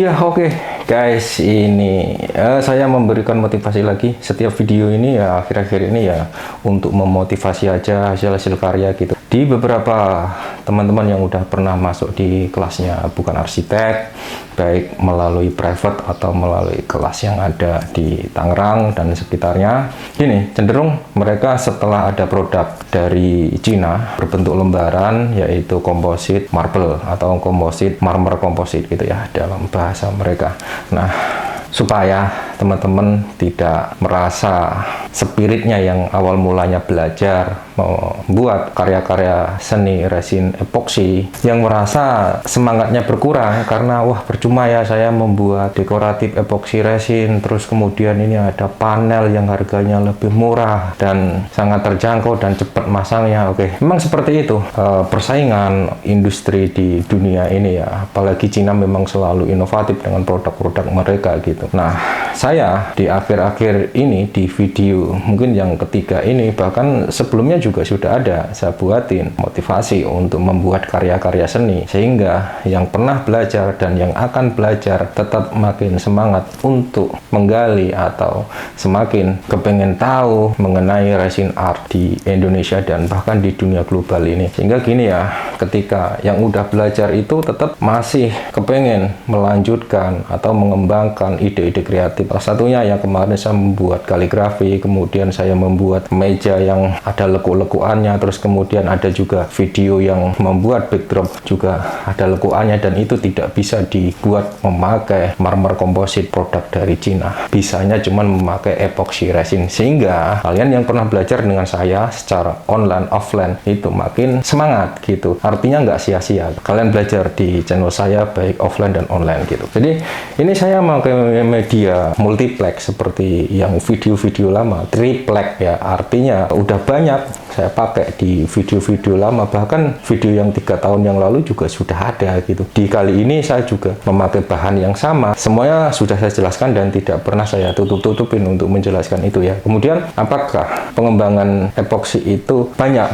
Iya, oke. Guys, ini saya memberikan motivasi lagi. Setiap video ini ya akhir-akhir ini ya untuk memotivasi aja hasil-hasil karya gitu. Di beberapa teman-teman yang udah pernah masuk di kelasnya Bukan Arsitek, baik melalui private atau melalui kelas yang ada di Tangerang dan sekitarnya, gini, cenderung mereka setelah ada produk dari Cina berbentuk lembaran, yaitu komposit marble atau komposit marmer komposit gitu ya dalam bahasa mereka. Nah, supaya teman-teman tidak merasa spiritnya yang awal mulanya belajar membuat karya-karya seni resin epoksi, yang merasa semangatnya berkurang karena wah percuma ya saya membuat dekoratif epoksi resin, terus kemudian ini ada panel yang harganya lebih murah dan sangat terjangkau dan cepat masangnya. Oke, memang seperti itu persaingan industri di dunia ini ya, apalagi Cina memang selalu inovatif dengan produk-produk mereka gitu. Nah, saya di akhir-akhir ini di video mungkin yang ketiga ini, bahkan sebelumnya juga sudah ada saya buatin motivasi untuk membuat karya-karya seni, sehingga yang pernah belajar dan yang akan belajar tetap makin semangat untuk menggali atau semakin kepengen tahu mengenai resin art di Indonesia dan bahkan di dunia global ini. Sehingga gini ya, ketika yang udah belajar itu tetap masih kepengen melanjutkan atau mengembangkan ide-ide kreatif. Salah satunya yang kemarin saya membuat kaligrafi, kemudian saya membuat meja yang ada lekuk-lekuannya, terus kemudian ada juga video yang membuat backdrop juga ada lekuannya, dan itu tidak bisa dibuat memakai marmer komposit produk dari Cina. Bisanya cuma memakai epoxy resin. Sehingga kalian yang pernah belajar dengan saya secara online, offline itu makin semangat gitu. Artinya nggak sia-sia. Kalian belajar di channel saya baik offline dan online gitu. Jadi ini saya memakai media multiplex seperti yang video-video lama, triplex ya, artinya udah banyak saya pakai di video-video lama, bahkan video yang 3 tahun yang lalu juga sudah ada gitu. Di kali ini saya juga memakai bahan yang sama, semuanya sudah saya jelaskan dan tidak pernah saya tutup-tutupin untuk menjelaskan itu ya. Kemudian apakah pengembangan epoksi itu banyak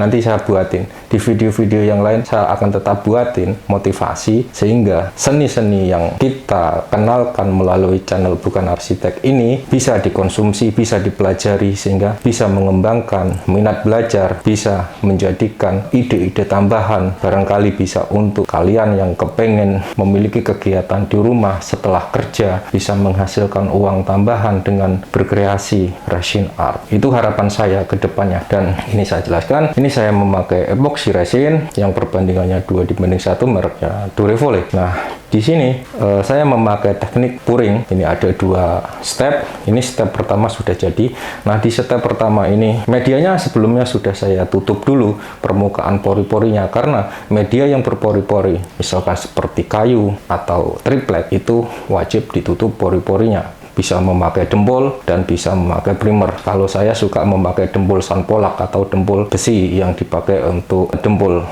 nanti saya buatin di video-video yang lain, saya akan tetap buatin motivasi sehingga seni-seni yang kita kenalkan melalui channel Bukan Arsitek ini bisa dikonsumsi, bisa dipelajari, sehingga bisa mengembangkan minat belajar, bisa menjadikan ide-ide tambahan, barangkali bisa untuk kalian yang kepengen memiliki kegiatan di rumah setelah kerja, bisa menghasilkan uang tambahan dengan berkreasi resin art. Itu harapan saya ke depannya, dan ini saya jelaskan, ini saya memakai epoxy resin yang perbandingannya 2:1 mereknya Durevole. Nah, di sini saya memakai teknik pouring. Ini ada 2 step. Ini step pertama sudah jadi. Nah, di step pertama ini medianya sebelumnya sudah saya tutup dulu permukaan pori-porinya, karena media yang berpori-pori, misalkan seperti kayu atau triplek, itu wajib ditutup pori-porinya. Bisa memakai dempul dan bisa memakai primer. Kalau saya suka memakai dempul sanpolak atau dempul besi yang dipakai untuk dempul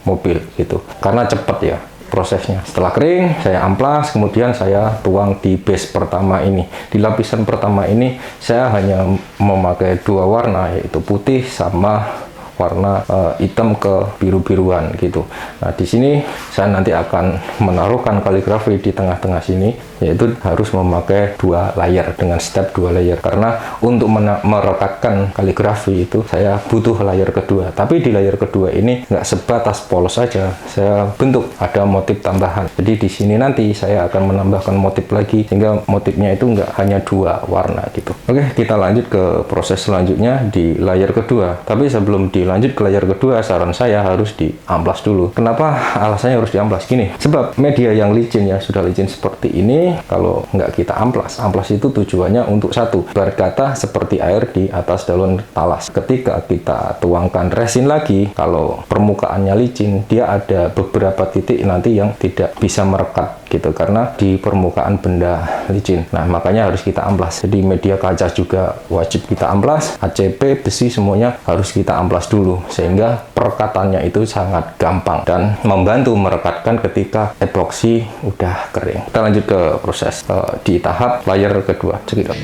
mobil gitu, karena cepat ya prosesnya. Setelah kering, saya amplas, kemudian saya tuang di base pertama ini. Di lapisan pertama ini, saya hanya memakai 2 warna, yaitu putih sama warna hitam ke biru-biruan gitu. Nah, di sini saya nanti akan menaruhkan kaligrafi di tengah-tengah sini, yaitu harus memakai 2 layer dengan step 2 layer, karena untuk merekatkan kaligrafi itu saya butuh layer kedua. Tapi di layer kedua ini nggak sebatas polos saja, saya bentuk ada motif tambahan. Jadi di sini nanti saya akan menambahkan motif lagi, sehingga motifnya itu nggak hanya 2 warna gitu. Oke, kita lanjut ke proses selanjutnya di layer kedua. Tapi sebelum lanjut ke layer kedua, saran saya harus diamplas dulu. Kenapa alasannya harus diamplas? Gini, sebab media yang licin ya, sudah licin seperti ini, kalau nggak kita amplas itu tujuannya untuk satu, berkata seperti air di atas daun talas. Ketika kita tuangkan resin lagi, kalau permukaannya licin, dia ada beberapa titik nanti yang tidak bisa merekat gitu, karena di permukaan benda licin. Nah, makanya harus kita amplas. Jadi media kaca juga wajib kita amplas, ACP, besi, semuanya harus kita amplas dulu, sehingga perekatannya itu sangat gampang dan membantu merekatkan ketika epoksi udah kering. Kita lanjut ke proses di tahap layer kedua. Cekidot.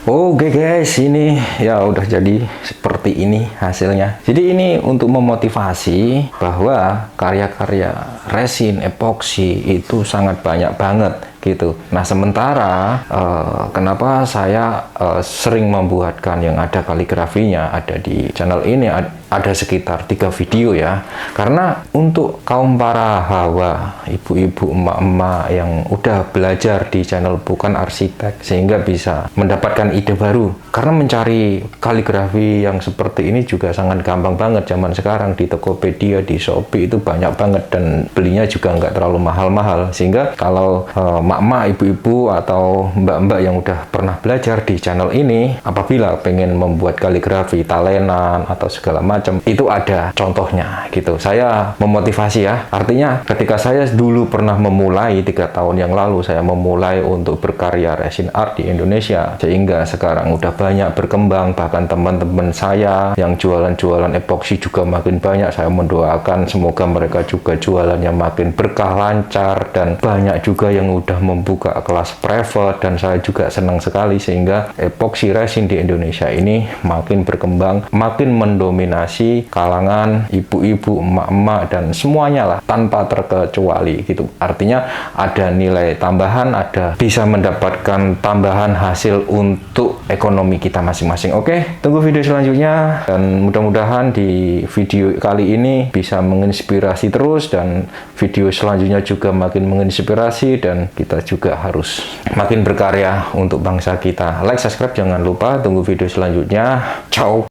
Oke guys, ini ya udah jadi seperti ini hasilnya. Jadi ini untuk memotivasi bahwa karya-karya resin epoksi itu sangat banyak banget gitu. Nah sementara kenapa saya sering membuatkan yang ada kaligrafinya, ada di channel ini ada sekitar 3 video ya, karena untuk kaum para hawa, ibu-ibu, emak-emak yang udah belajar di channel Bukan Arsitek sehingga bisa mendapatkan ide baru, karena mencari kaligrafi yang seperti ini juga sangat gampang banget zaman sekarang. Di Tokopedia, di Shopee itu banyak banget dan belinya juga nggak terlalu mahal-mahal, sehingga kalau emak-emak, ibu-ibu atau mbak-mbak yang udah pernah belajar di channel ini, apabila pengen membuat kaligrafi talenan atau segala macam, itu ada contohnya gitu. Saya memotivasi ya, artinya ketika saya dulu pernah memulai 3 tahun yang lalu, saya memulai untuk berkarya resin art di Indonesia, sehingga sekarang udah banyak berkembang. Bahkan teman-teman saya yang jualan-jualan epoksi juga makin banyak. Saya mendoakan semoga mereka juga jualannya makin berkah, lancar, dan banyak juga yang udah membuka kelas private, dan saya juga senang sekali sehingga epoksi resin di Indonesia ini makin berkembang, makin mendominasi kalangan ibu-ibu, emak-emak, dan semuanya lah tanpa terkecuali gitu. Artinya ada nilai tambahan, ada bisa mendapatkan tambahan hasil untuk ekonomi kita masing-masing. Oke, tunggu video selanjutnya, dan mudah-mudahan di video kali ini bisa menginspirasi terus, dan video selanjutnya juga makin menginspirasi, dan kita juga harus makin berkarya untuk bangsa kita. Like, subscribe, jangan lupa. Tunggu video selanjutnya. Ciao.